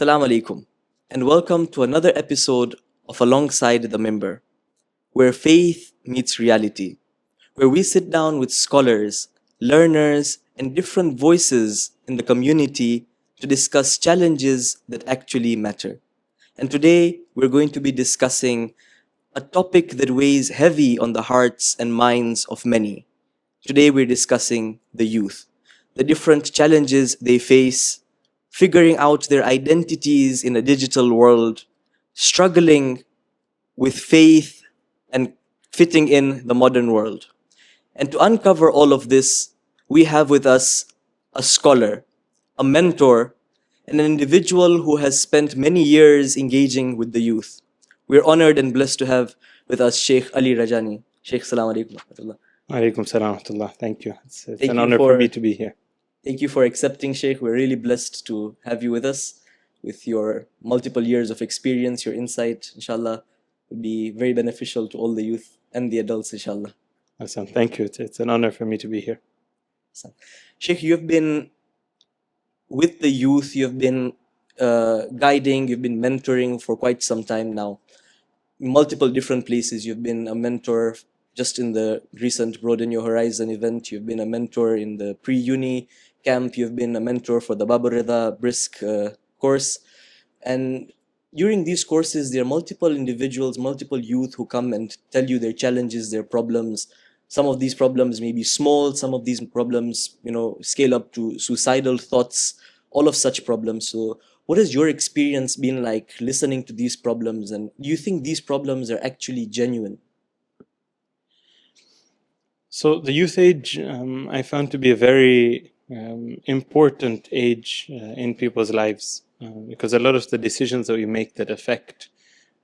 Assalamu alaikum, and welcome to another episode of Alongside the Member, where faith meets reality, where we sit down with scholars, learners, and different voices in the community to discuss challenges that actually matter. And today we're going to be discussing a topic that weighs heavy on the hearts and minds of many. Today we're discussing the youth, the different challenges they face, figuring out their identities in a digital world, struggling with faith and fitting in the modern world. And to uncover all of this, we have with us a scholar, a mentor, and an individual who has spent many years engaging with the youth. We're honored and blessed to have with us Sheikh Ali Rajani. Sheikh, salam alaikum. wa rahmatullah. Alaikum salam wa rahmatullah. Thank you. It's Thank an you honor for- for me to be here. Thank you for accepting, Sheikh. We're really blessed to have you with us. With your multiple years of experience, your insight, inshallah, will be very beneficial to all the youth and the adults, inshallah. Hassan, thank you. It's an honor for me to be here. Sheikh, you've been with the youth, you've been guiding, you've been mentoring for quite some time now. Multiple different places. You've been a mentor just in the recent Broaden Your Horizon event. You've been a mentor in the pre-uni camp. You've been a mentor for the Babu Rida Brisk course. And during these courses, there are multiple individuals, multiple youth who come and tell you their challenges, their problems. Some of these problems may be small. Some of these problems, scale up to suicidal thoughts, all of such problems. So what has your experience been like listening to these problems? And do you think these problems are actually genuine? So the youth age, I found to be a very important age in people's lives because a lot of the decisions that we make that affect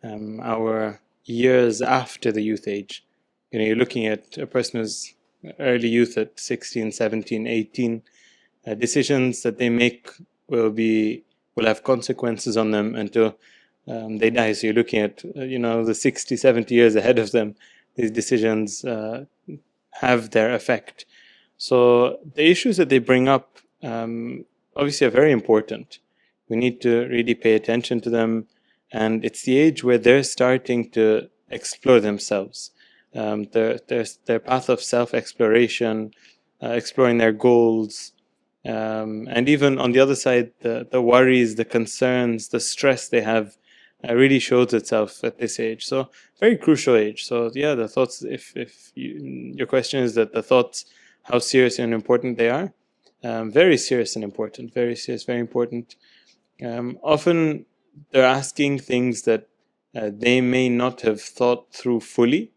our years after the youth age. You're looking at a person who's early youth at 16, 17, 18. Decisions that they make will have consequences on them until they die. So you're looking at the 60, 70 years ahead of them. These decisions have their effect. So the issues that they bring up obviously are very important. We need to really pay attention to them, and it's the age where they're starting to explore themselves, their path of self-exploration, exploring their goals, and even on the other side, the worries, the concerns, the stress they have really shows itself at this age. So very crucial age. So yeah, the thoughts, if your question is that the thoughts, how serious and important they are, very serious and important, very serious, very important. Often they're asking things that they may not have thought through fully,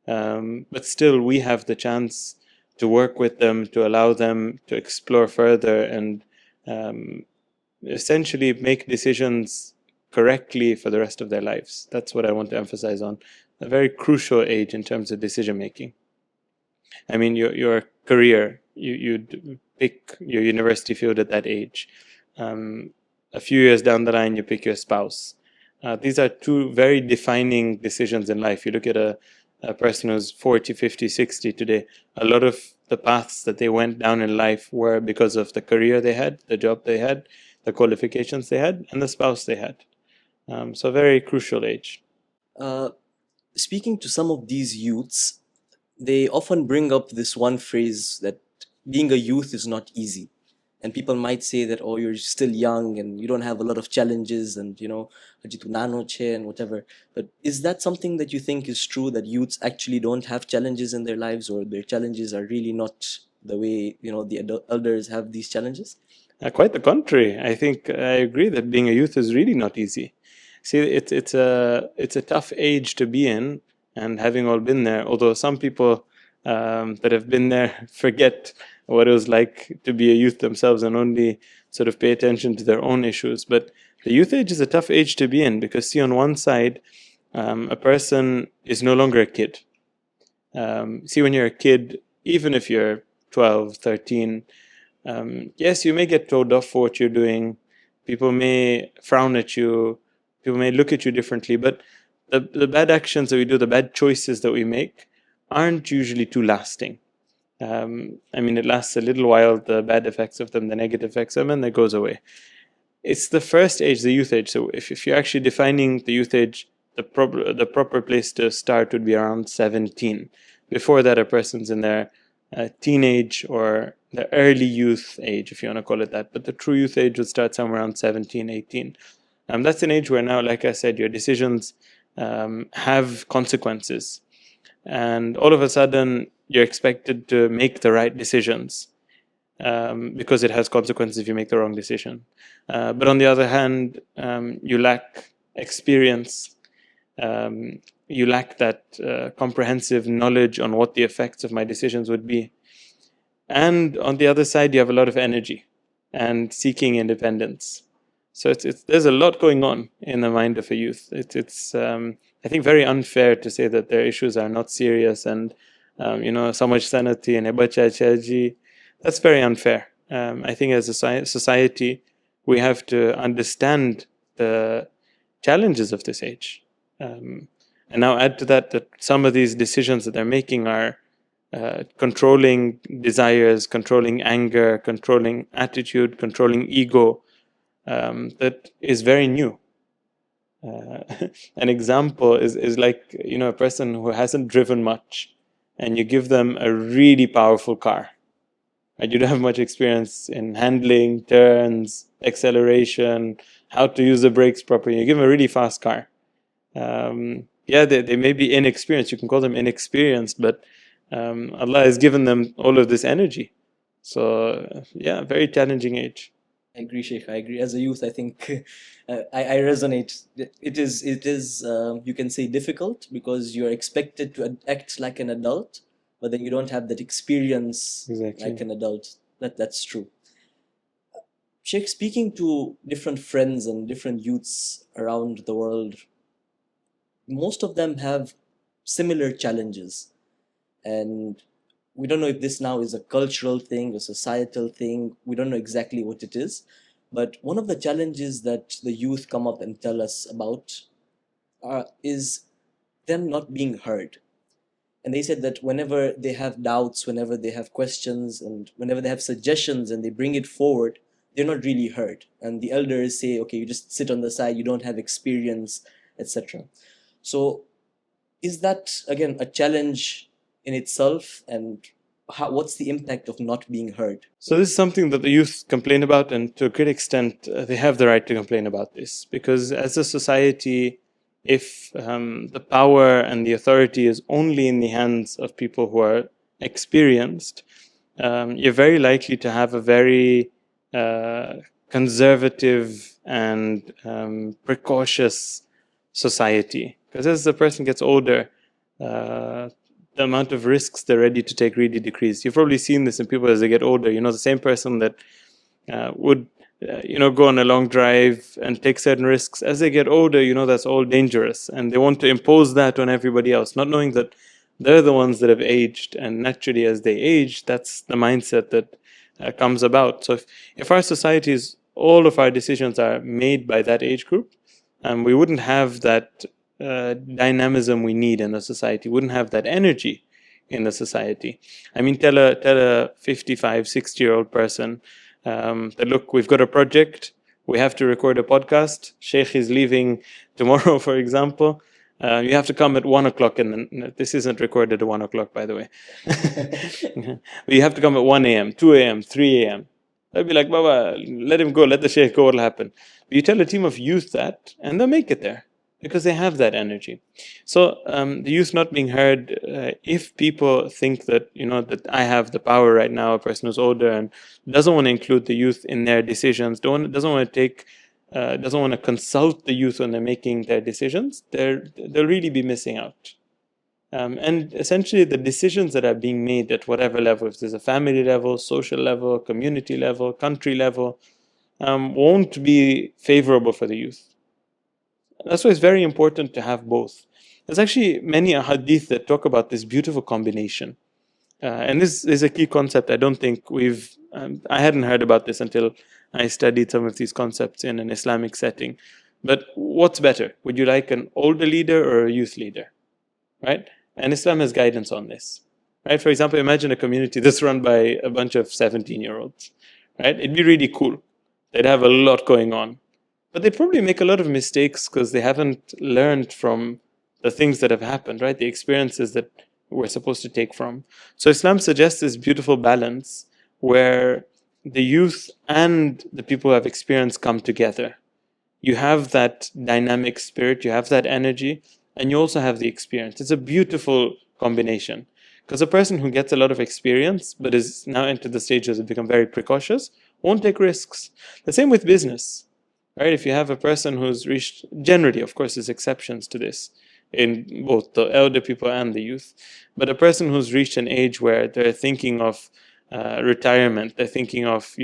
but still we have the chance to work with them, to allow them to explore further and essentially make decisions correctly for the rest of their lives. That's what I want to emphasize on. A very crucial age in terms of decision making. I mean, your career, you'd pick your university field at that age. A few years down the line, you pick your spouse. These are two very defining decisions in life. You look at a person who's 40, 50, 60 today, a lot of the paths that they went down in life were because of the career they had, the job they had, the qualifications they had, and the spouse they had. So very crucial age. Speaking to some of these youths, they often bring up this one phrase that being a youth is not easy. And people might say that, oh, you're still young and you don't have a lot of challenges and, ajitu nano che and whatever. But is that something that you think is true, that youths actually don't have challenges in their lives, or their challenges are really not the way, the elders have these challenges? Quite the contrary. I think I agree that being a youth is really not easy. See, it's a tough age to be in, and having all been there, although some people that have been there forget what it was like to be a youth themselves and only sort of pay attention to their own issues. But the youth age is a tough age to be in because, see, on one side, a person is no longer a kid. See, when you're a kid, even if you're 12, 13, yes, you may get told off for what you're doing. People may frown at you. People may look at you differently. But the bad actions that we do, the bad choices that we make, aren't usually too lasting. It lasts a little while, the bad effects of them, the negative effects of them, and it goes away. it's the first age, the youth age. So if you're actually defining the youth age, the proper place to start would be around 17. Before that, a person's in their teenage or the early youth age, if you want to call it that. But the true youth age would start somewhere around 17, 18. That's an age where now, like I said, your decisions have consequences. And all of a sudden, you're expected to make the right decisions because it has consequences if you make the wrong decision. But on the other hand, you lack experience. You lack that comprehensive knowledge on what the effects of my decisions would be. And on the other side, you have a lot of energy and seeking independence. So there's a lot going on in the mind of a youth. It's I think very unfair to say that their issues are not serious and so much sanity and ebacha chaji. That's very unfair. I think as a society, we have to understand the challenges of this age. And now add to that some of these decisions that they're making are controlling desires, controlling anger, controlling attitude, controlling ego, that is very new. An example is like, a person who hasn't driven much and you give them a really powerful car. Right? You don't have much experience in handling, turns, acceleration, how to use the brakes properly. You give them a really fast car. They may be inexperienced. You can call them inexperienced, but Allah has given them all of this energy. So, very challenging age. I agree, Sheikh. I agree. As a youth, I think I resonate. It is you can say difficult because you're expected to act like an adult, but then you don't have that experience Exactly. like an adult. That's true. Sheikh, speaking to different friends and different youths around the world, most of them have similar challenges. And we don't know if this now is a cultural thing, a societal thing. We don't know exactly what it is. But one of the challenges that the youth come up and tell us about is them not being heard. And they said that whenever they have doubts, whenever they have questions, and whenever they have suggestions and they bring it forward, they're not really heard. And the elders say, okay, you just sit on the side, you don't have experience, etc. So is that, again, a challenge in itself? And what's the impact of not being heard? So this is something that the youth complain about, and to a great extent, they have the right to complain about this, because as a society, if the power and the authority is only in the hands of people who are experienced, you're very likely to have a very conservative and precautious society. Because as the person gets older, the amount of risks they're ready to take really decrease. You've probably seen this in people as they get older. The same person that would go on a long drive and take certain risks, as they get older, that's all dangerous, and they want to impose that on everybody else, not knowing that they're the ones that have aged, and naturally as they age, that's the mindset that comes about. So if our societies, all of our decisions are made by that age group, we wouldn't have that dynamism we need in the society, wouldn't have that energy in the society. I mean, tell a 55, 60-year-old person that, look, we've got a project, we have to record a podcast, Sheikh is leaving tomorrow, for example, you have to come at 1 o'clock, and this isn't recorded at 1 o'clock, by the way. But you have to come at 1 a.m., 2 a.m., 3 a.m. They'll be like, Baba, let him go, let the Sheikh go, what'll happen? But you tell a team of youth that, and they'll make it there, because they have that energy. So the youth not being heard, if people think that, that I have the power right now, a person who's older and doesn't want to include the youth in their decisions, doesn't want to consult the youth when they're making their decisions, they'll really be missing out. And essentially the decisions that are being made at whatever level, if there's a family level, social level, community level, country level, won't be favorable for the youth. That's why it's very important to have both. There's actually many hadith that talk about this beautiful combination. And this is a key concept. I don't think I hadn't heard about this until I studied some of these concepts in an Islamic setting. But what's better? Would you like an older leader or a youth leader? Right? And Islam has guidance on this. Right? For example, imagine a community that's run by a bunch of 17-year-olds. Right? It'd be really cool. They'd have a lot going on. But they probably make a lot of mistakes because they haven't learned from the things that have happened, right? The experiences that we're supposed to take from. So Islam suggests this beautiful balance where the youth and the people who have experience come together. You have that dynamic spirit, you have that energy, and you also have the experience. It's a beautiful combination. Because a person who gets a lot of experience but is now entered the stage where they become very precautious won't take risks. The same with business, right? If you have a person who's reached, generally, of course, there's exceptions to this in both the elder people and the youth, but a person who's reached an age where they're thinking of retirement, they're thinking of,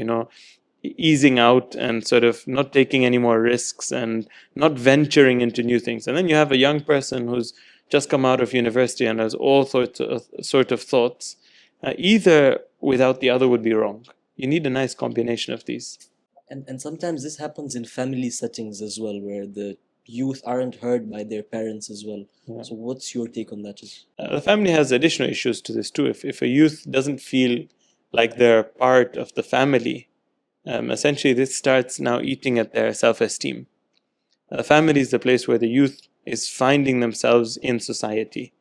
easing out and sort of not taking any more risks and not venturing into new things. And then you have a young person who's just come out of university and has all sorts of thoughts. Either without the other would be wrong. You need a nice combination of these. And sometimes this happens in family settings as well, where the youth aren't heard by their parents as well. Yeah. So what's your take on that? The family has additional issues to this too. If a youth doesn't feel like they're part of the family, essentially this starts now eating at their self-esteem. The family is the place where the youth is finding themselves in society.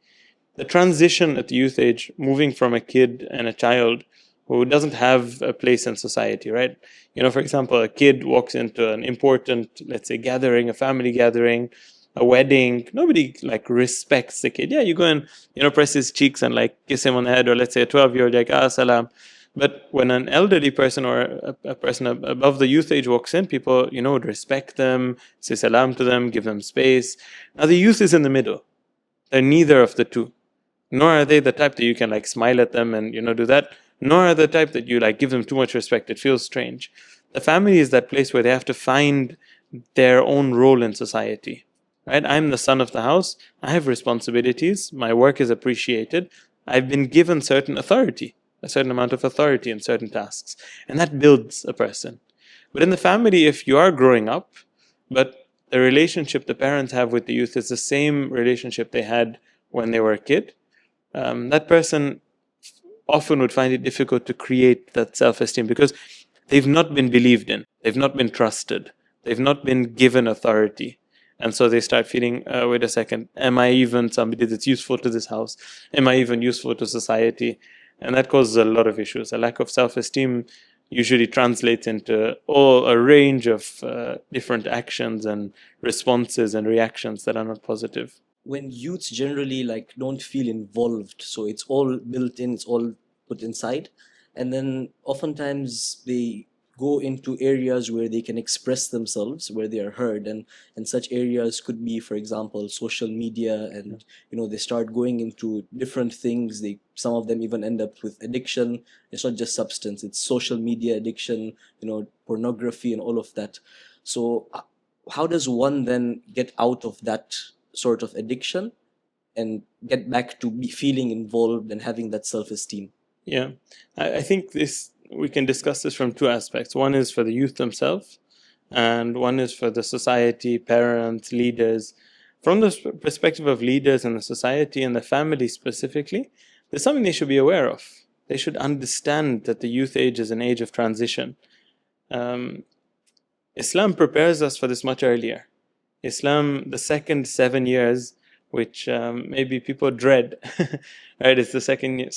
The transition at the youth age, moving from a kid and a child who doesn't have a place in society, right? For example, a kid walks into an important, let's say, gathering, a family gathering, a wedding. Nobody like respects the kid. Yeah, you go and press his cheeks and like kiss him on the head, or let's say a 12-year-old like salam. But when an elderly person or a person above the youth age walks in, people would respect them, say salam to them, give them space. Now the youth is in the middle. They're neither of the two. Nor are they the type that you can like smile at them and do that. Nor are the type that you like give them too much respect. It feels strange. The family is that place where they have to find their own role in society. Right? I'm the son of the house. I have responsibilities. My work is appreciated. I've been given certain authority, a certain amount of authority in certain tasks. And that builds a person. But in the family, if you are growing up, but the relationship the parents have with the youth is the same relationship they had when they were a kid, that person often would find it difficult to create that self-esteem because they've not been believed in, they've not been trusted, they've not been given authority. And so they start feeling, wait a second, am I even somebody that's useful to this house? Am I even useful to society? And that causes a lot of issues. A lack of self-esteem usually translates into a range of different actions and responses and reactions that are not positive. When youths generally like don't feel involved, so it's all built in, it's all put inside, and then oftentimes they go into areas where they can express themselves, where they are heard, and such areas could be, for example, social media, and they start going into different things. Some of them even end up with addiction. It's not just substance, it's social media addiction, pornography and all of that. So how does one then get out of that sort of addiction and get back to be feeling involved and having that self-esteem? Yeah, I think we can discuss this from two aspects. One is for the youth themselves, and one is for the society, parents, leaders. From the perspective of leaders and the society and the family specifically, there's something they should be aware of. They should understand that the youth age is an age of transition. Islam prepares us for this much earlier. Islam, the second 7 years, which maybe people dread, right? It's the second year.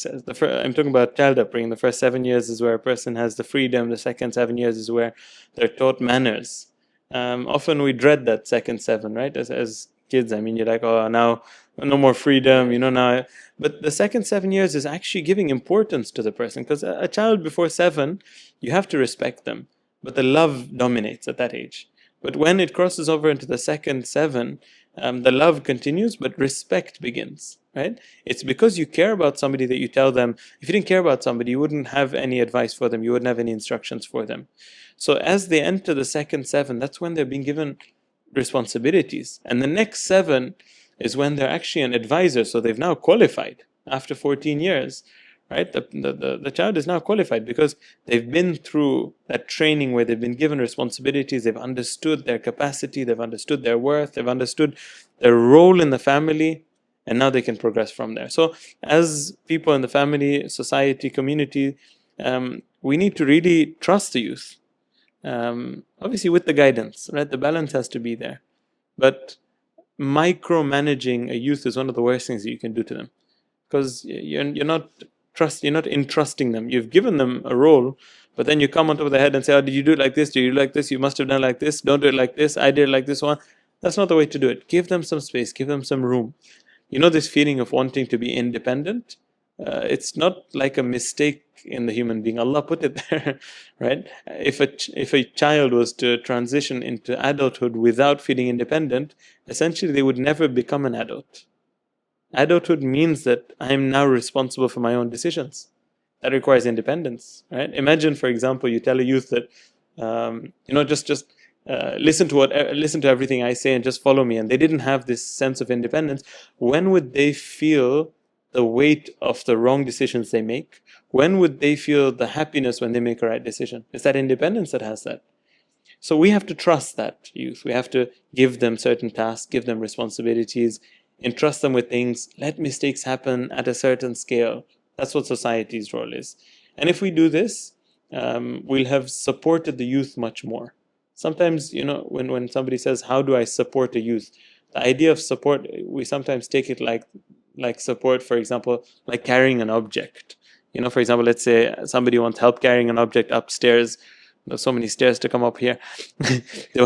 I'm talking about child upbringing. The first 7 years is where a person has the freedom. The second 7 years is where they're taught manners. Often we dread that second 7, right? As kids, I mean, you're like, oh, now no more freedom, now. But the second 7 years is actually giving importance to the person, because a child before 7, you have to respect them, but the love dominates at that age. But when it crosses over into the second 7, the love continues, but respect begins, right? It's because you care about somebody that you tell them. If you didn't care about somebody, you wouldn't have any advice for them. You wouldn't have any instructions for them. So as they enter the second 7, that's when they're being given responsibilities. And the next 7 is when they're actually an advisor. So they've now qualified after 14 years. Right, the child is now qualified because they've been through that training where they've been given responsibilities, they've understood their capacity, they've understood their worth, they've understood their role in the family, and now they can progress from there. So as people in the family, society, community, we need to really trust the youth. Obviously with the guidance, right? The balance has to be there. But micromanaging a youth is one of the worst things that you can do to them, because you're not entrusting them. You've given them a role, but then you come on top of the head and say, "Oh, did you do it like this? Did you do it like this? You must have done it like this. Don't do it like this. I did it like this one." That's not the way to do it. Give them some space. Give them some room. You know, this feeling of wanting to be independent, it's not like a mistake in the human being. Allah put it there, right? If a child was to transition into adulthood without feeling independent, essentially they would never become an adult. Adulthood means that I am now responsible for my own decisions. That requires independence, right? Imagine, for example, you tell a youth that, listen to everything I say and just follow me, and they didn't have this sense of independence. When would they feel the weight of the wrong decisions they make? When would they feel the happiness when they make a right decision? It's that independence that has that. So we have to trust that youth. We have to give them certain tasks, give them responsibilities, entrust them with things, let mistakes happen at a certain scale. That's what society's role is. And if we do this, we'll have supported the youth much more. Sometimes, when somebody says, "How do I support a youth?" The idea of support, we sometimes take it like support, for example, like carrying an object. For example, let's say somebody wants help carrying an object upstairs. There's so many stairs to come up here. They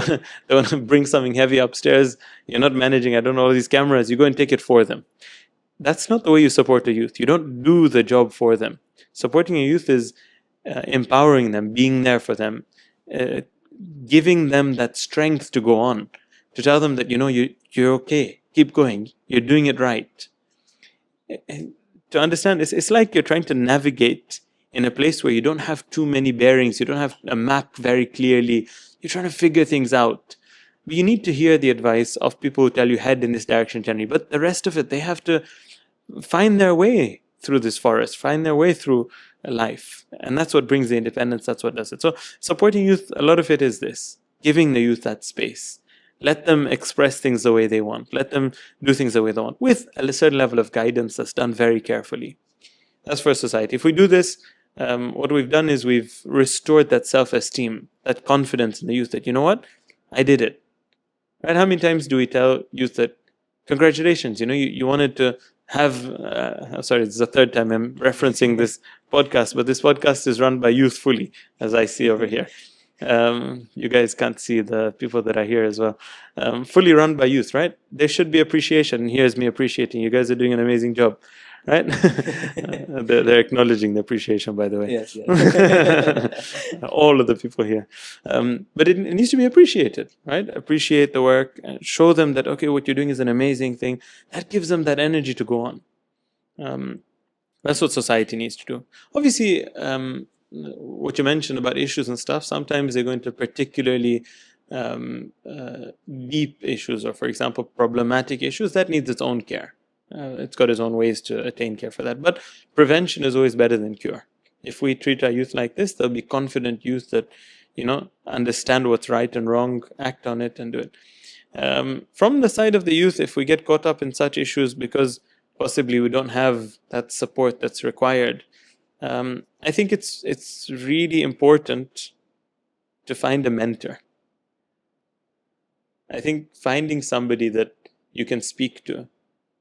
want to bring something heavy upstairs. You're not managing. I don't know all these cameras. You go and take it for them. That's not the way you support a youth. You don't do the job for them. Supporting a youth is empowering them, being there for them, uh, giving them that strength to go on, to tell them that you're okay. Keep going. You're doing it right. And to understand, it's like you're trying to navigate in a place where you don't have too many bearings, you don't have a map very clearly, you're trying to figure things out. But you need to hear the advice of people who tell you head in this direction generally, but the rest of it, they have to find their way through this forest, find their way through life. And that's what brings the independence, that's what does it. So supporting youth, a lot of it is this, giving the youth that space. Let them express things the way they want. Let them do things the way they want, with a certain level of guidance that's done very carefully. That's for society. If we do this, what we've done is we've restored that self-esteem, that confidence in the youth that, you know what, I did it. Right? How many times do we tell youth that, congratulations, you wanted to have, sorry, it's the third time I'm referencing this podcast, but this podcast is run by youth fully, as I see over here. You guys can't see the people that are here as well. Fully run by youth, right? There should be appreciation. And here's me appreciating. You guys are doing an amazing job, right? They're acknowledging the appreciation, by the way. Yes, yes. All of the people here. But it needs to be appreciated, right? Appreciate the work and show them that, okay, what you're doing is an amazing thing. That gives them that energy to go on. That's what society needs to do. Obviously, what you mentioned about issues and stuff, sometimes they're going to particularly deep issues, or for example problematic issues, that needs its own care. It's got its own ways to attain care for that, but prevention is always better than cure. If we treat our youth like this, they'll be confident youth that understand what's right and wrong, act on it and do it. From the side of the youth, if we get caught up in such issues because possibly we don't have that support that's required, I think it's really important to find a mentor. I think finding somebody that you can speak to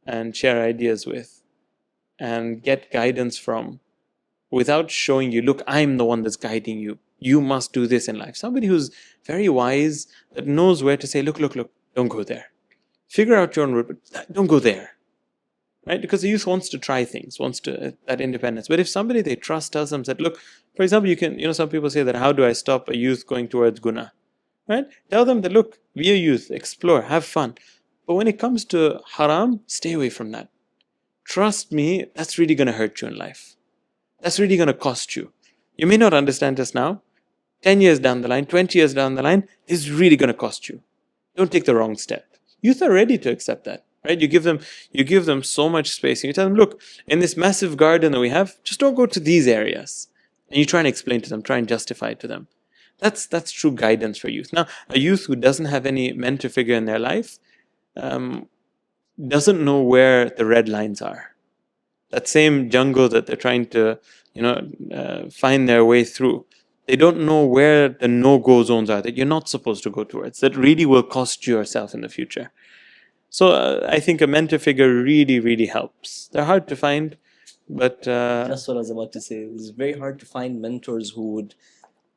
and share ideas with and get guidance from, without showing you, look, I'm the one that's guiding you. You must do this in life. Somebody who's very wise, that knows where to say, look, don't go there. Figure out your own route, but don't go there. Right? Because the youth wants to try things, wants to that independence. But if somebody they trust tells them that, look, for example, you can, some people say that, how do I stop a youth going towards guna? Right? Tell them that, look, be a youth, explore, have fun. But when it comes to haram, stay away from that. Trust me, that's really going to hurt you in life. That's really going to cost you. You may not understand this now. 10 years down the line, 20 years down the line, this is really going to cost you. Don't take the wrong step. Youth are ready to accept that. Right? You give them so much space, and you tell them, look, in this massive garden that we have, just don't go to these areas. And you try and explain to them, try and justify it to them. That's true guidance for youth. Now, a youth who doesn't have any mentor figure in their life doesn't know where the red lines are. That same jungle that they're trying to find their way through, They don't know where the no-go zones are that you're not supposed to go towards, that really will cost you yourself in the future. So I think a mentor figure really, really helps. They're hard to find, but That's what I was about to say. It's very hard to find mentors who would,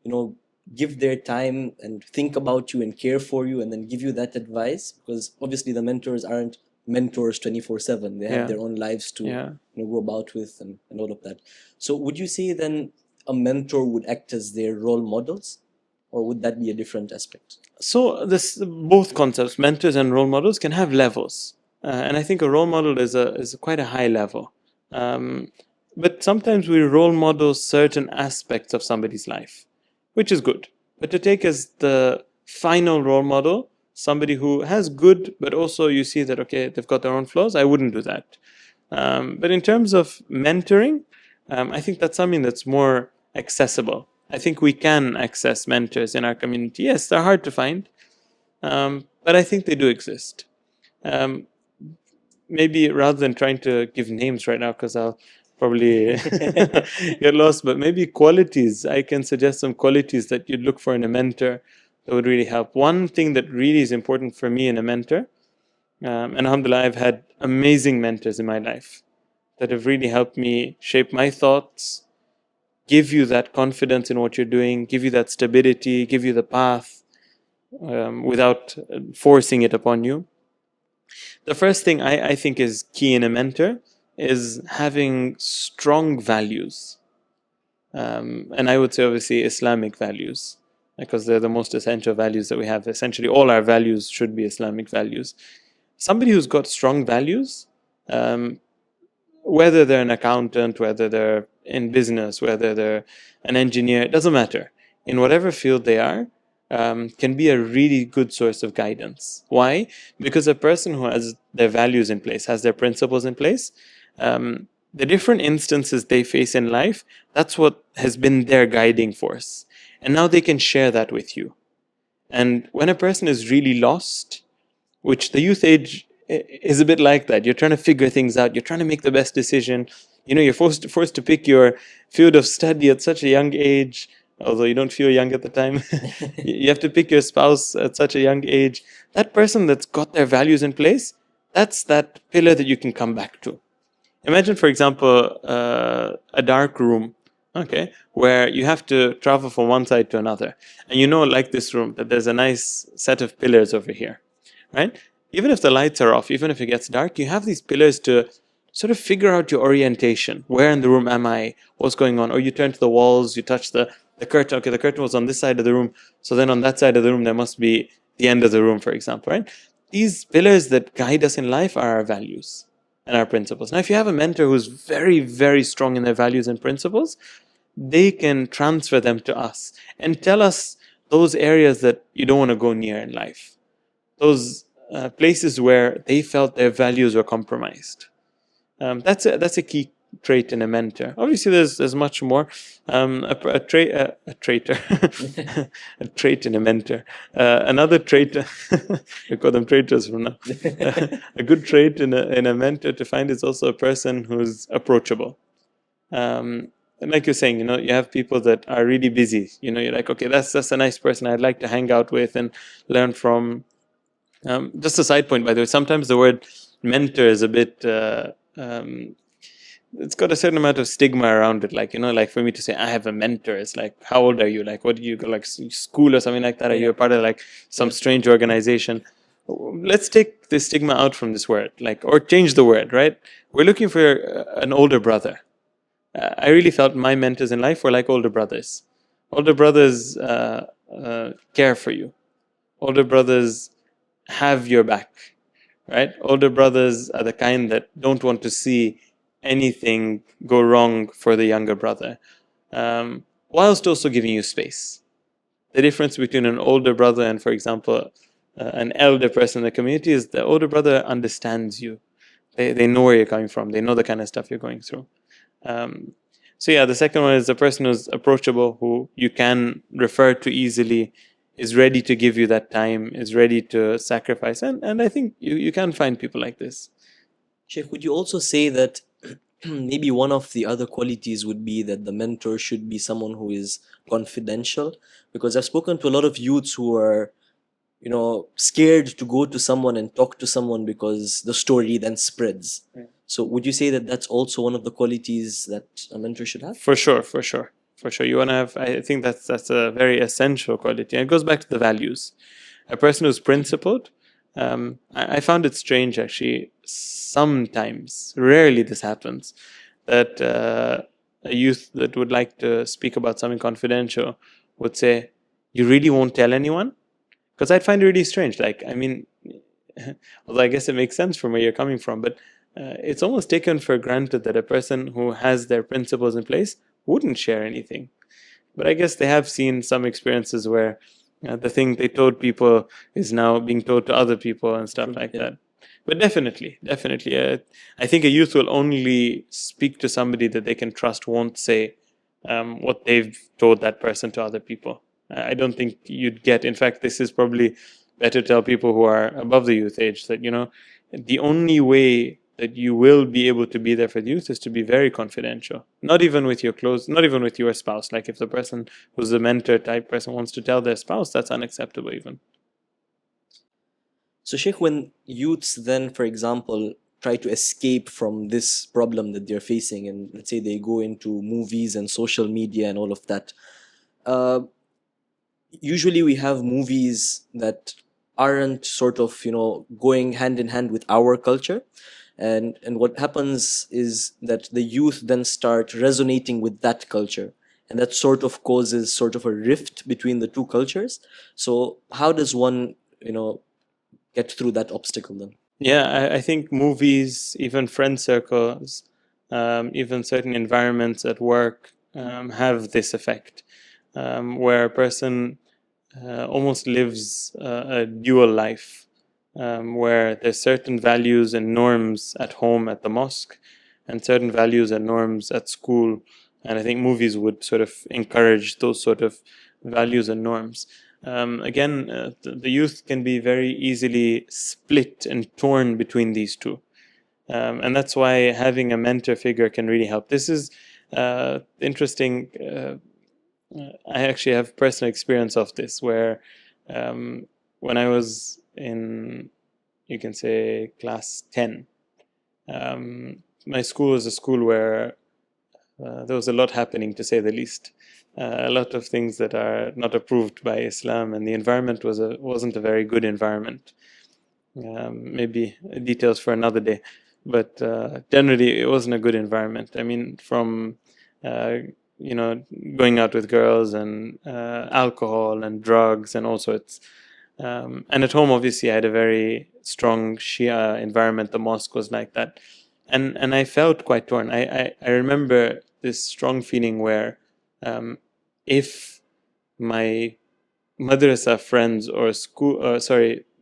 you know, give their time and think about you and care for you and then give you that advice, because obviously the mentors aren't mentors 24/7. They have Yeah. their own lives to Yeah. go about with, and all of that. So would you say then a mentor would act as their role models, or would that be a different aspect? So this both concepts, mentors and role models, can have levels, and I think a role model is quite a high level. Um, but sometimes we role model certain aspects of somebody's life, which is good. But to take as the final role model somebody who has good, but also you see that okay, they've got their own flaws, I wouldn't do that. But in terms of mentoring, I think that's something that's more accessible. I think we can access mentors in our community. Yes, they're hard to find, but I think they do exist. Um, Maybe rather than trying to give names right now, because I'll probably get lost, but maybe qualities. I can suggest some qualities that you'd look for in a mentor that would really help. One thing that really is important for me in a mentor, and alhamdulillah, I've had amazing mentors in my life that have really helped me shape my thoughts, give you that confidence in what you're doing, give you that stability, give you the path without forcing it upon you. The first thing I think is key in a mentor is having strong values. And I would say, obviously, Islamic values, because they're the most essential values that we have. Essentially, all our values should be Islamic values. Somebody who's got strong values, whether they're an accountant, whether they're in business, whether they're an engineer, it doesn't matter. In whatever field they are, can be a really good source of guidance. Why? Because a person who has their values in place, has their principles in place, the different instances they face in life, that's what has been their guiding force. And now they can share that with you. And when a person is really lost, which the youth age is a bit like that. You're trying to figure things out. You're trying to make the best decision. You're forced to pick your field of study at such a young age, although you don't feel young at the time. You have to pick your spouse at such a young age. That person that's got their values in place, that's that pillar that you can come back to. Imagine, for example, a dark room, okay, where you have to travel from one side to another. And like this room, that there's a nice set of pillars over here, right? Even if the lights are off, even if it gets dark, you have these pillars to sort of figure out your orientation. Where in the room am I? What's going on? Or you turn to the walls, you touch the curtain. Okay, the curtain was on this side of the room. So then on that side of the room, there must be the end of the room, for example, right? These pillars that guide us in life are our values and our principles. Now, if you have a mentor who's very, very strong in their values and principles, they can transfer them to us and tell us those areas that you don't want to go near in life. Those places where they felt their values were compromised. That's a key trait in a mentor. Obviously, there's much more. A traitor, a trait in a mentor. Another trait, we call them traitors from now. A good trait in a mentor to find is also a person who's approachable. And like you're saying, you have people that are really busy. You're like, okay, that's a nice person I'd like to hang out with and learn from. Just a side point, by the way, sometimes the word mentor is a bit, it's got a certain amount of stigma around it. Like for me to say, I have a mentor, it's like, how old are you? Like, what do you go, like school or something like that? Are you a part of like some strange organization? Let's take the stigma out from this word, or change the word, right? We're looking for an older brother. I really felt my mentors in life were like older brothers. Older brothers care for you. Older brothers have your back, right? Older brothers are the kind that don't want to see anything go wrong for the younger brother, whilst also giving you space. The difference between an older brother and, for example, an elder person in the community is the older brother understands you. They know where you're coming from. They know the kind of stuff you're going through. So yeah, the second one is a person who's approachable, who you can refer to easily, is ready to give you that time, is ready to sacrifice. And I think you can find people like this. Sheikh, would you also say that maybe one of the other qualities would be that the mentor should be someone who is confidential, because I've spoken to a lot of youths who are, scared to go to someone and talk to someone because the story then spreads. So would you say that that's also one of the qualities that a mentor should have? For sure, for sure, for sure. You want to have. I think that's a very essential quality, and it goes back to the values. A person who's principled. I found it strange actually. Sometimes, rarely this happens, that a youth that would like to speak about something confidential would say, "You really won't tell anyone?" Because I'd find it really strange. Like, I mean, although I guess it makes sense from where you're coming from, but it's almost taken for granted that a person who has their principles in place wouldn't share anything. But I guess they have seen some experiences where the thing they told people is now being told to other people and stuff like that. But definitely, definitely, I think a youth will only speak to somebody that they can trust, won't say what they've told that person to other people. I don't think you'd get. In fact, this is probably better to tell people who are above the youth age that, the only way that you will be able to be there for the youth is to be very confidential. Not even with your close, not even with your spouse. Like if the person who's a mentor type person wants to tell their spouse, that's unacceptable even. So, Sheikh, when youths then, for example, try to escape from this problem that they're facing, and let's say they go into movies and social media and all of that, uh, usually we have movies that aren't sort of, going hand in hand with our culture. And what happens is that the youth then start resonating with that culture. And that sort of causes sort of a rift between the two cultures. So how does one, get through that obstacle then? Yeah, I think movies, even friend circles, even certain environments at work have this effect, where a person almost lives a dual life, where there's certain values and norms at home at the mosque, and certain values and norms at school. And I think movies would sort of encourage those sort of values and norms. Again, the youth can be very easily split and torn between these two. And that's why having a mentor figure can really help. This is interesting. I actually have personal experience of this, where when I was in, you can say, class 10, my school was a school where there was a lot happening, to say the least. A lot of things that are not approved by Islam, and the environment wasn't a very good environment. Maybe details for another day, but generally it wasn't a good environment. I mean, from uh, going out with girls and alcohol and drugs and all sorts. And at home, obviously, I had a very strong Shia environment. The mosque was like that, and I felt quite torn. I remember this strong feeling where if my madrasa friends or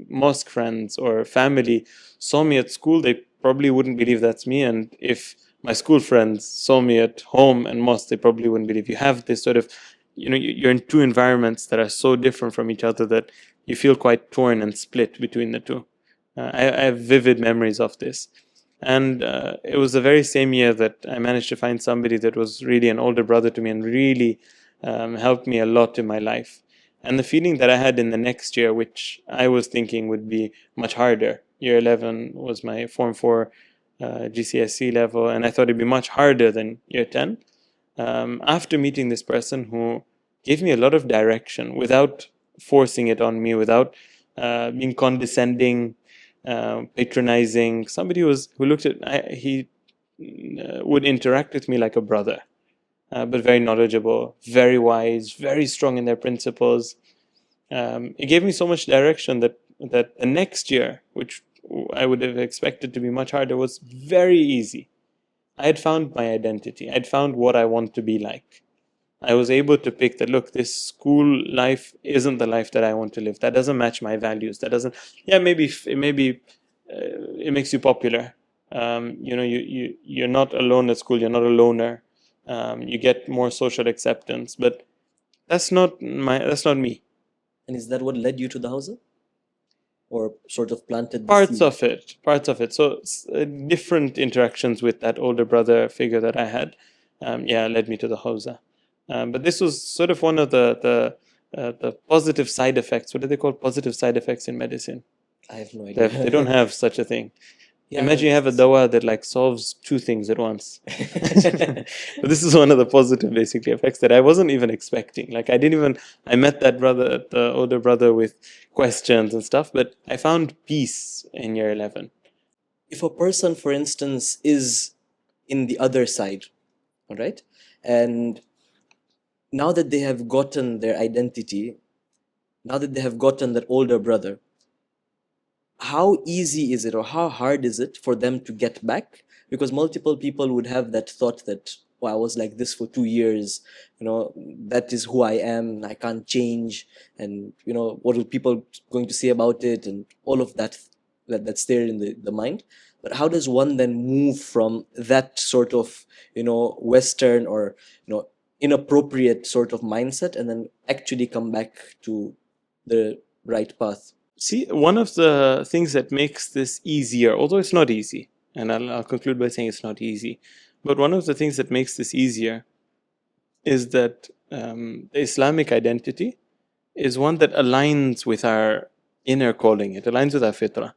mosque friends or family saw me at school, they probably wouldn't believe that's me. And if my school friends saw me at home and mosque, they probably wouldn't believe. You have this sort of, you're in two environments that are so different from each other that you feel quite torn and split between the two. I have vivid memories of this. And it was the very same year that I managed to find somebody that was really an older brother to me and really helped me a lot in my life. And the feeling that I had in the next year, which I was thinking would be much harder. Year 11 was my Form 4 GCSE level, and I thought it'd be much harder than year 10. After meeting this person who gave me a lot of direction without forcing it on me, without being condescending, patronizing, somebody who looked at, he would interact with me like a brother. But very knowledgeable, very wise, very strong in their principles. It gave me so much direction that the next year, which I would have expected to be much harder, was very easy. I had found my identity. I'd found what I want to be like. I was able to pick that, look, this school life isn't the life that I want to live. That doesn't match my values. That doesn't, yeah, maybe it makes you popular. You're not alone at school. You're not a loner. You get more social acceptance, but that's not me. And is that what led you to the Hausa? or sort of planted the Parts seed? of it, parts of it. So different interactions with that older brother figure that I had, yeah, led me to the Hawza. But this was sort of one of the positive side effects. What do they call positive side effects in medicine? I have no They don't idea. have such a thing. Yeah, Imagine you have a it's dawa that like solves two things at once. But this is one of the positive basically effects that I wasn't even expecting. Like I met that brother, the older brother, with questions and stuff, but I found peace in year 11. if a person, for instance, is in the other side, all right, and now that they have gotten their identity, now that they have gotten that older brother, how easy is it or how hard is it for them to get back? Because multiple people would have that thought that, oh, I was like this for 2 years, that is who I am, I can't change, and what are people going to say about it, and all of that, that's there in the mind. But how does one then move from that sort of Western or inappropriate sort of mindset and then actually come back to the right path? See, one of the things that makes this easier, although it's not easy, and I'll conclude by saying it's not easy, but one of the things that makes this easier is that the Islamic identity is one that aligns with our inner calling. It aligns with our fitrah.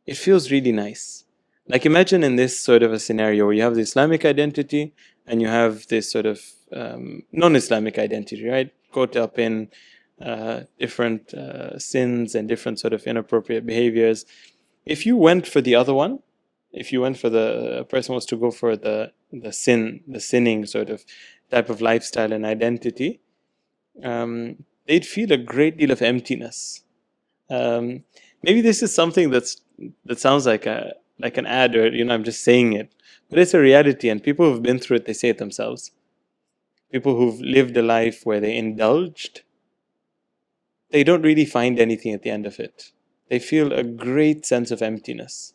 It feels really nice. Like imagine in this sort of a scenario where you have the Islamic identity and you have this sort of non-Islamic identity, right? Caught up in different sins and different sort of inappropriate behaviors. If you went for the other one, if you went for the person was to go for the sinning sort of type of lifestyle and identity, they'd feel a great deal of emptiness. Maybe this is something that sounds like an ad, or I'm just saying it, but it's a reality, and people who've been through it, they say it themselves. People who've lived a life where they indulged, they don't really find anything at the end of it. They feel a great sense of emptiness,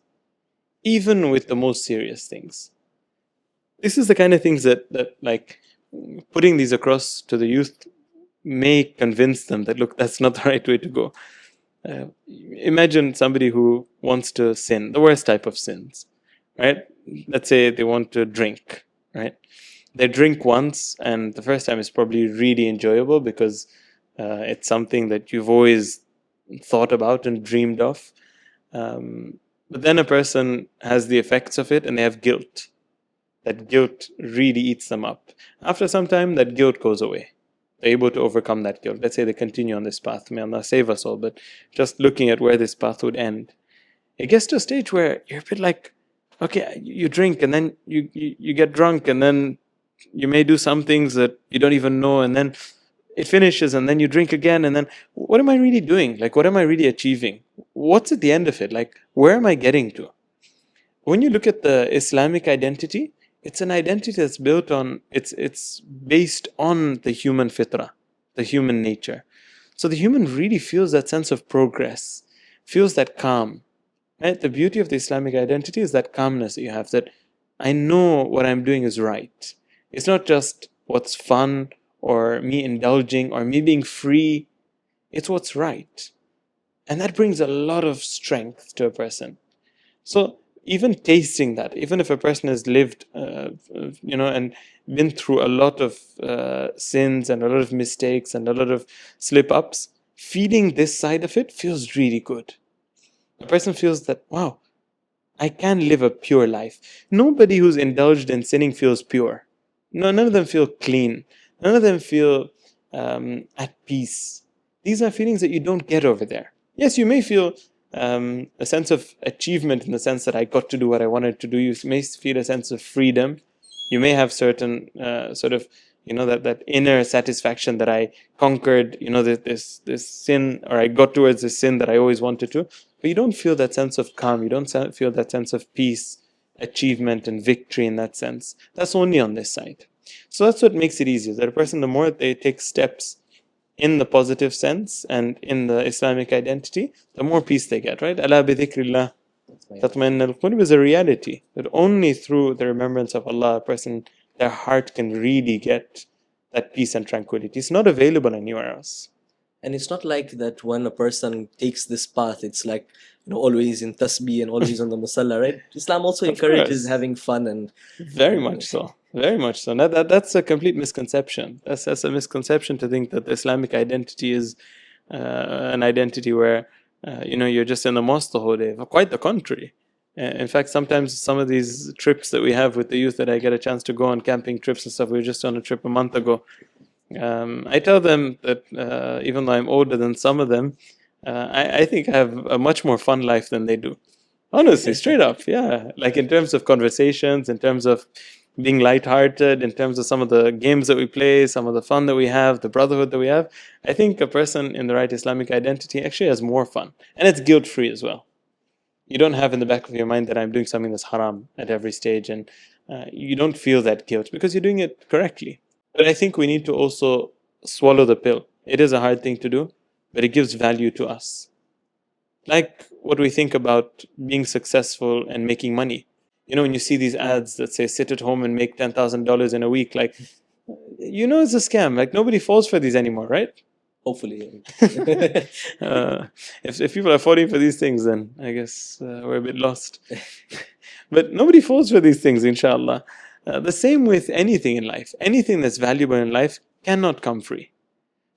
even with the most serious things. This is the kind of things that like putting these across to the youth may convince them that, look, that's not the right way to go. Imagine somebody who wants to sin, the worst type of sins, right? Let's say they want to drink, right? They drink once, and the first time is probably really enjoyable because it's something that you've always thought about and dreamed of. But then a person has the effects of it and they have guilt. That guilt really eats them up. After some time, that guilt goes away. They're able to overcome that guilt. Let's say they continue on this path. May Allah save us all, but just looking at where this path would end, it gets to a stage where you're a bit like, okay, you drink and then you get drunk, and then you may do some things that you don't even know, and then it finishes, and then you drink again, and then what am I really doing? Like, what am I really achieving? What's at the end of it? Like, where am I getting to? When you look at the Islamic identity, it's an identity that's built on, it's based on the human fitrah, the human nature. So the human really feels that sense of progress, feels that calm. Right? The beauty of the Islamic identity is that calmness that you have, that I know what I'm doing is right. It's not just what's fun or me indulging or me being free. It's what's right. And that brings a lot of strength to a person. So even tasting that, even if a person has lived, and been through a lot of sins and a lot of mistakes and a lot of slip ups, feeling this side of it feels really good. A person feels that, wow, I can live a pure life. Nobody who's indulged in sinning feels pure. No, none of them feel clean. None of them feel at peace. These are feelings that you don't get over there. Yes, you may feel a sense of achievement in the sense that I got to do what I wanted to do. You may feel a sense of freedom. You may have certain sort of, that inner satisfaction that I conquered, this sin, or I got towards this sin that I always wanted to. But you don't feel that sense of calm. You don't feel that sense of peace, achievement, and victory in that sense. That's only on this side. So that's what makes it easier. That a person, the more they take steps in the positive sense and in the Islamic identity, the more peace they get, right? Ala bi dhikrillah tatma'inna al-qulub is a reality. That only through the remembrance of Allah, a person, their heart can really get that peace and tranquility. It's not available anywhere else. And it's not like that when a person takes this path, it's like, always in tasbih and always on the musalla, right? Islam also Of encourages course. having fun and Very much so. Very much so. That's a complete misconception. That's a misconception to think that the Islamic identity is an identity where you're just in the mosque the whole day. Quite the contrary. In fact, sometimes some of these trips that we have with the youth that I get a chance to go on camping trips and stuff. We were just on a trip a month ago. I tell them that even though I'm older than some of them, I think I have a much more fun life than they do. Honestly, straight up, yeah. Like in terms of conversations, in terms of being lighthearted, in terms of some of the games that we play, some of the fun that we have, the brotherhood that we have, I think a person in the right Islamic identity actually has more fun. And it's guilt free as well. You don't have in the back of your mind that I'm doing something that's haram at every stage, and you don't feel that guilt because you're doing it correctly. But I think we need to also swallow the pill. It is a hard thing to do, but it gives value to us. Like what we think about being successful and making money. When you see these ads that say sit at home and make $10,000 in a week, like, it's a scam. Like nobody falls for these anymore, right? hopefully. If people are falling for these things, then I guess we're a bit lost. But nobody falls for these things, inshallah. The same with anything in life. Anything that's valuable in life cannot come free.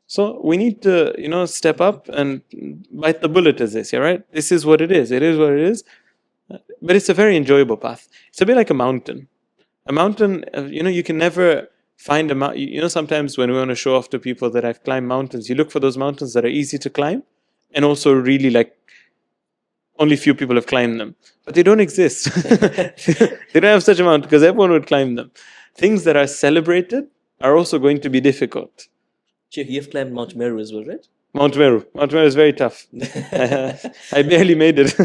So we need to, step up and bite the bullet, as they say, right? This is what it is. It is what it is. But it's a very enjoyable path. It's a bit like a mountain. A mountain, you can never find a mountain. Sometimes when we want to show off to people that I've climbed mountains, you look for those mountains that are easy to climb and also really like only few people have climbed them. But they don't exist. They don't have such a mountain because everyone would climb them. Things that are celebrated are also going to be difficult. Sheikh, you've climbed Mount Meru as well, right? Mount Meru. Mount Meru is very tough. I barely made it.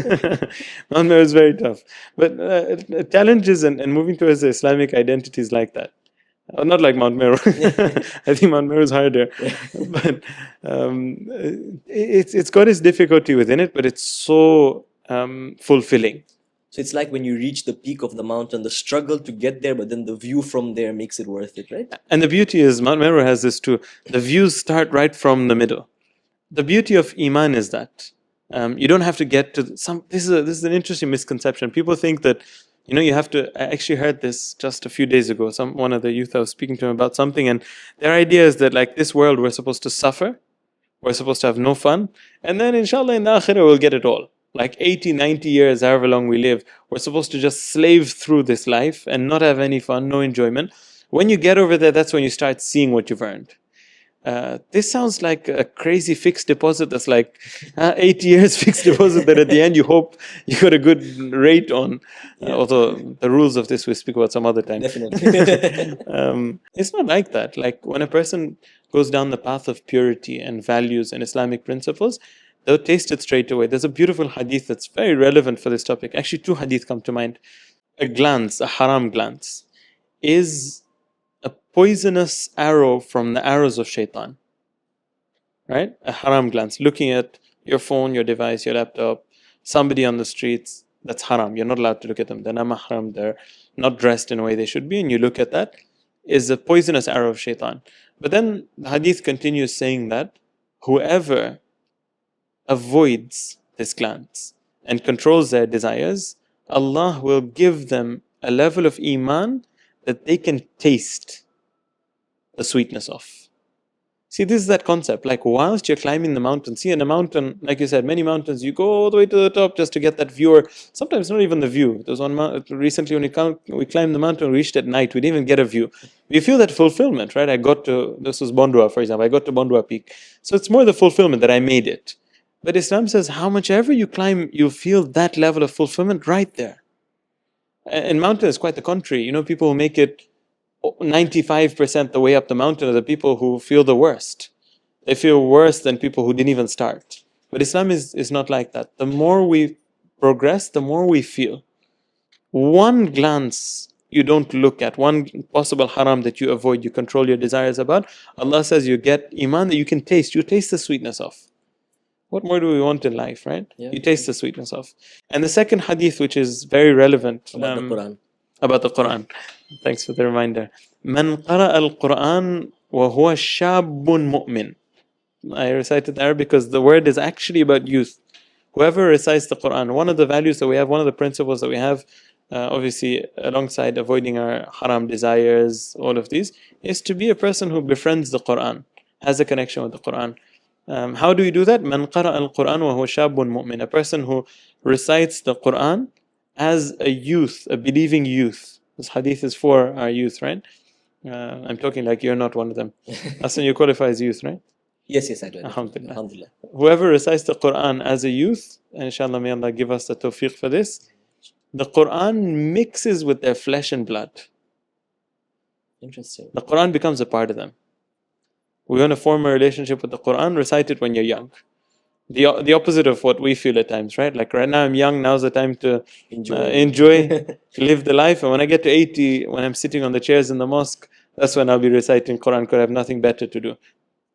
Mount Meru is very tough. But challenges and moving towards the Islamic identity is like that. Not like Mount Meru. I think Mount Meru is harder. But it's got its difficulty within it, but it's so fulfilling. So it's like when you reach the peak of the mountain, the struggle to get there, but then the view from there makes it worth it, right? And the beauty is, Mount Meru has this too. The views start right from the middle. The beauty of Iman is that you don't have to get to some. This is an interesting misconception. People think that you have to. I actually heard this just a few days ago. One of the youth I was speaking to him about something, and their idea is that like this world we're supposed to suffer, we're supposed to have no fun, and then inshallah in the akhirah we'll get it all. Like 80, 90 years, however long we live, we're supposed to just slave through this life and not have any fun, no enjoyment. When you get over there, that's when you start seeing what you've earned. This sounds like a crazy fixed deposit that's like 80 years fixed deposit that at the end you hope you got a good rate on. Although the rules of this we speak about some other time. Definitely. It's not like that. Like when a person goes down the path of purity and values and Islamic principles, they'll taste it straight away. There's a beautiful hadith that's very relevant for this topic. Actually, two hadith come to mind. A haram glance, is a poisonous arrow from the arrows of shaitan. Right? A haram glance, looking at your phone, your device, your laptop, somebody on the streets, that's haram. You're not allowed to look at them. They're not mahram, they're not dressed in a way they should be, and you look at that, is a poisonous arrow of shaitan. But then the hadith continues saying that whoever avoids this glance and controls their desires, Allah will give them a level of iman that they can taste the sweetness of. See, this is that concept. Like whilst you're climbing the mountain, see in a mountain, like you said, many mountains, you go all the way to the top just to get that view, or sometimes not even the view. There was one recently when we climbed the mountain, we reached at night, we didn't even get a view. You feel that fulfillment, right? This was Bondua, for example. I got to Bondua Peak. So it's more the fulfillment that I made it. But Islam says, how much ever you climb, you feel that level of fulfillment right there. And mountain is quite the contrary. People who make it 95% the way up the mountain are the people who feel the worst. They feel worse than people who didn't even start. But Islam is not like that. The more we progress, the more we feel. One glance you don't look at, one possible haram that you avoid, you control your desires about, Allah says you get iman that you can taste. You taste the sweetness of. What more do we want in life, right? Yeah. You taste the sweetness of. And the second hadith, which is very relevant About the Quran. About the Quran. Thanks for the reminder. من قرأ القرآن وهو شاب مؤمن I recited the Arabic because the word is actually about youth. Whoever recites the Quran, one of the values that we have, one of the principles that we have, obviously alongside avoiding our haram desires, all of these, is to be a person who befriends the Quran, has a connection with the Quran. How do we do that? Man qara al-Quran wa huwa shabun mu'min. A person who recites the Quran as a youth, a believing youth. This hadith is for our youth, right? I'm talking like you're not one of them. Hassan, you qualify as youth, right? Yes, I do. Alhamdulillah. Alhamdulillah. Whoever recites the Quran as a youth, and inshallah may Allah give us the tawfiq for this, the Quran mixes with their flesh and blood. Interesting. The Quran becomes a part of them. We want to form a relationship with the Quran, recite it when you're young. The opposite of what we feel at times, right? Like right now I'm young, now's the time to enjoy live the life. And when I get to 80, when I'm sitting on the chairs in the mosque, that's when I'll be reciting Quran because I have nothing better to do.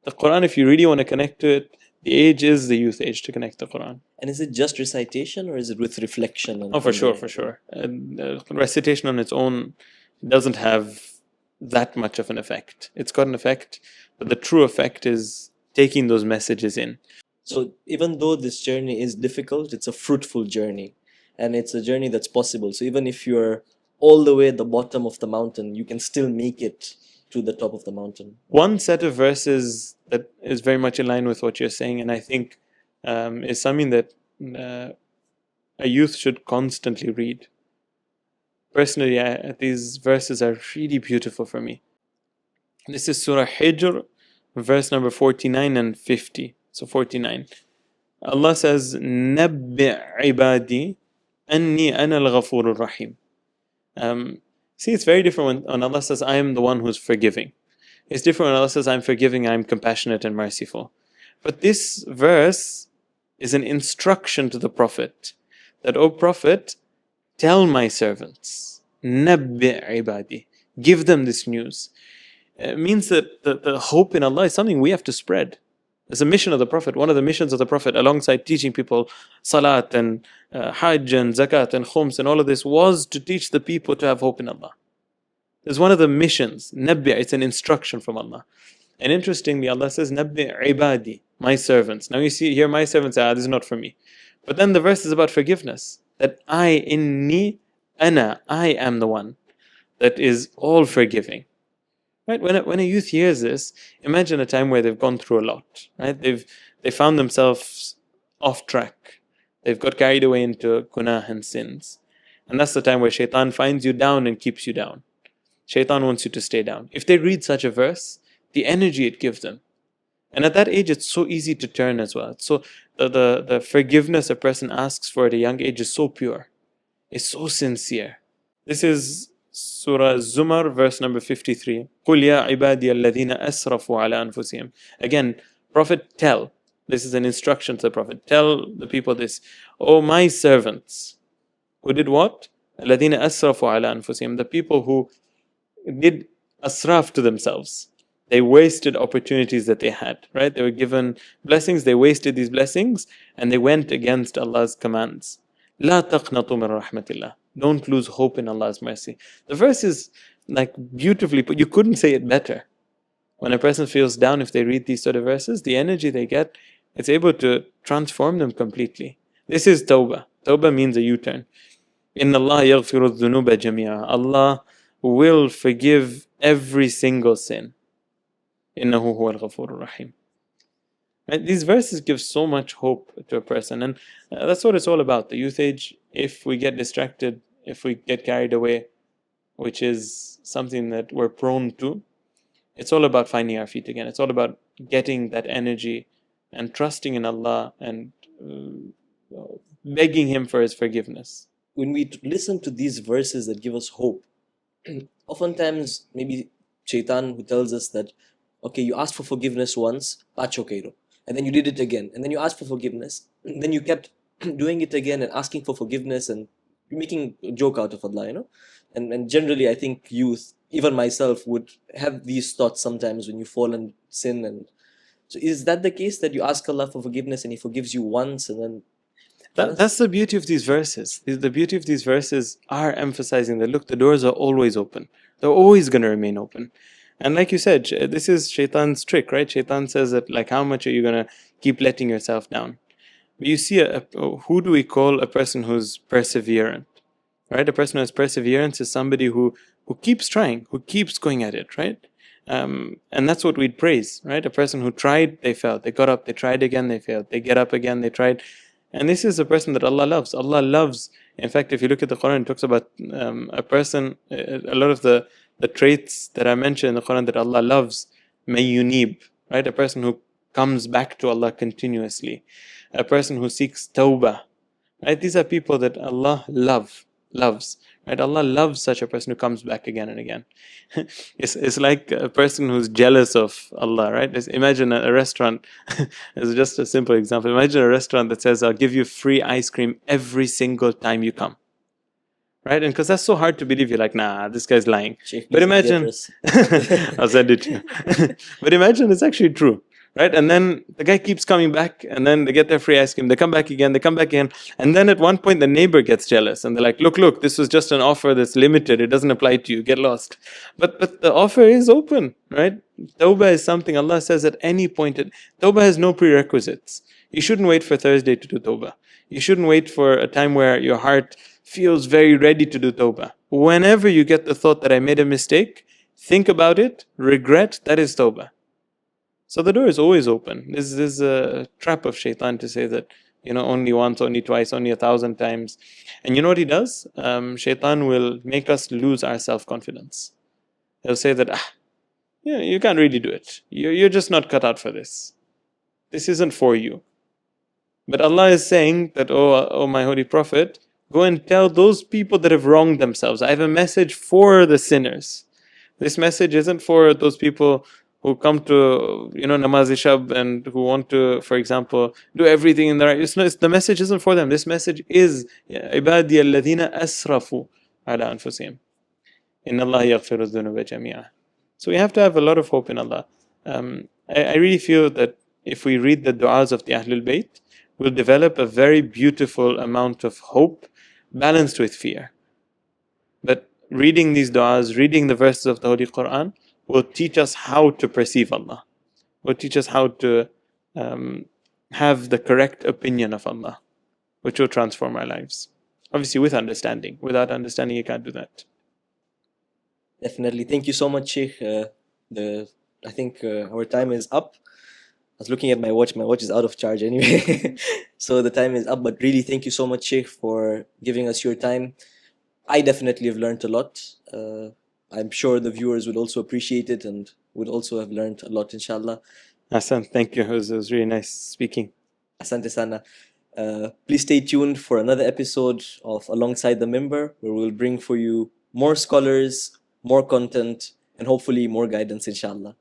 The Quran, if you really want to connect to it, the age is the youth age to connect to the Quran. And is it just recitation or is it with reflection? And for sure. Recitation on its own doesn't have that much of an effect. It's got an effect, but the true effect is taking those messages in. So even though this journey is difficult, it's a fruitful journey. And it's a journey that's possible. So even if you're all the way at the bottom of the mountain, you can still make it to the top of the mountain. One set of verses that is very much in line with what you're saying, and I think is something that a youth should constantly read. Personally, these verses are really beautiful for me. This is Surah Hijr, verse number 49 and 50. So 49. Allah says, نَبِّعْ عِبَادِي أَنِّي أَنَا الْغَفُورُ الرَّحِيمُ. See, it's very different when Allah says, I am the one who's forgiving. It's different when Allah says, I'm forgiving, I'm compassionate and merciful. But this verse is an instruction to the Prophet that, O Prophet, tell my servants, نَبِّعْ عِبَادِي, give them this news. It means that the hope in Allah is something we have to spread. It's a mission of the Prophet. One of the missions of the Prophet, alongside teaching people salat and hajj and zakat and khums and all of this, was to teach the people to have hope in Allah. It's one of the missions. Nabbi', it's an instruction from Allah. And interestingly, Allah says, Nabbi' ibadi, my servants. Now you see here, my servants, this is not for me. But then the verse is about forgiveness. That inni, ana, I am the one that is all forgiving. Right? When a youth hears this, imagine a time where they've gone through a lot. Right? They found themselves off track. They've got carried away into gunah and sins. And that's the time where shaitan finds you down and keeps you down. Shaitan wants you to stay down. If they read such a verse, the energy it gives them. And at that age, it's so easy to turn as well. So the forgiveness a person asks for at a young age is so pure. It's so sincere. This is Surah Zumar, verse number 53. قُلْ يَا عِبَادِيَ الَّذِينَ أَسْرَفُوا عَلَى أَنفُسِهِمْ. Again, Prophet, tell. This is an instruction to the Prophet. Tell the people this. O my servants, who did what? الَّذِينَ أَسْرَفُوا عَلى أَنفُسِهِمْ. The people who did asraf to themselves. They wasted opportunities that they had, right? They were given blessings, they wasted these blessings, and they went against Allah's commands. لا تقنطوا من رحمة الله. Don't lose hope in Allah's mercy. The verse is like beautifully put. You couldn't say it better. When a person feels down, if they read these sort of verses, the energy they get, it's able to transform them completely. This is tawbah. Tawbah means a U-turn. إِنَّ اللَّهَ يَغْفِرُ الذُّنُوبَ جَمِيعًا. Allah will forgive every single sin. إِنَّهُ هُوَ الْغَفُورُ الرَّحِيمُ. Right? These verses give so much hope to a person, and that's what it's all about. The youth age, if we get distracted, if we get carried away, which is something that we're prone to, it's all about finding our feet again. It's all about getting that energy and trusting in Allah and begging Him for His forgiveness. When we listen to these verses that give us hope, oftentimes maybe shaitan who tells us that, okay, you asked for forgiveness once, and then you did it again, and then you asked for forgiveness, and then you kept doing it again and asking for forgiveness and making a joke out of Allah, you know. And generally, I think youth, even myself, would have these thoughts sometimes when you fall in sin. And so, is that the case, that you ask Allah for forgiveness and He forgives you once and then? That's the beauty of these verses. The beauty of these verses are emphasizing that, look, the doors are always open. They're always going to remain open. And like you said, this is Shaitan's trick, right? Shaitan says that, like, how much are you going to keep letting yourself down? But you see, who do we call a person who's perseverant? Right? A person who has perseverance is somebody who keeps trying, who keeps going at it, right? And that's what we'd praise, right? A person who tried, they failed, they got up, they tried again, they failed, they get up again, they tried. And this is a person that Allah loves. Allah loves. In fact, if you look at the Quran, it talks about a person, a lot of the traits that I mentioned in the Quran that Allah loves, may yunib, right? A person who comes back to Allah continuously, a person who seeks tawbah, right? These are people that Allah loves, right? Allah loves such a person who comes back again and again. It's like a person who's jealous of Allah, right? Imagine a restaurant. It's just a simple example. Imagine a restaurant that says, I'll give you free ice cream every single time you come, right? And because that's so hard to believe, you're like, nah, this guy's lying. Sheikh, But please give the imagine, address. I'll send it to you. But imagine it's actually true, right? And then the guy keeps coming back, and then they get their free ice cream. They come back again, they come back again. And then at one point, the neighbor gets jealous, and they're like, look, this was just an offer that's limited. It doesn't apply to you. Get lost. But the offer is open, right? Tawbah is something Allah says at any point. Tawbah has no prerequisites. You shouldn't wait for Thursday to do Tawbah. You shouldn't wait for a time where your heart feels very ready to do Tawbah. Whenever you get the thought that I made a mistake, think about it, regret, that is Tawbah. So the door is always open. This is a trap of Shaitan to say that, only once, only twice, only 1,000 times. And you know what he does? Shaitan will make us lose our self-confidence. He'll say that, you can't really do it. You're just not cut out for this. This isn't for you. But Allah is saying that, oh my holy Prophet, go and tell those people that have wronged themselves. I have a message for the sinners. This message isn't for those people who come to, namaz shab and who want to, for example, do everything in the right. The message isn't for them. This message is ibadi alladhina asrafu ala anfusihim. Inna Allah yaghfiru dhunuba jami'a. So we have to have a lot of hope in Allah. I really feel that if we read the du'as of the Ahlul Bayt, we'll develop a very beautiful amount of hope balanced with fear. But reading these du'as, reading the verses of the Holy Quran, will teach us how to perceive Allah, will teach us how to have the correct opinion of Allah, which will transform our lives. Obviously, with understanding. Without understanding, you can't do that. Definitely. Thank you so much, Sheikh. I think our time is up. I was looking at my watch. My watch is out of charge anyway. So the time is up. But really, thank you so much, Sheikh, for giving us your time. I definitely have learned a lot. I'm sure the viewers would also appreciate it and would also have learned a lot, inshallah. Hassan, thank you. It was really nice speaking. Asante sana. Please stay tuned for another episode of Alongside the Member, where we'll bring for you more scholars, more content, and hopefully more guidance, inshallah.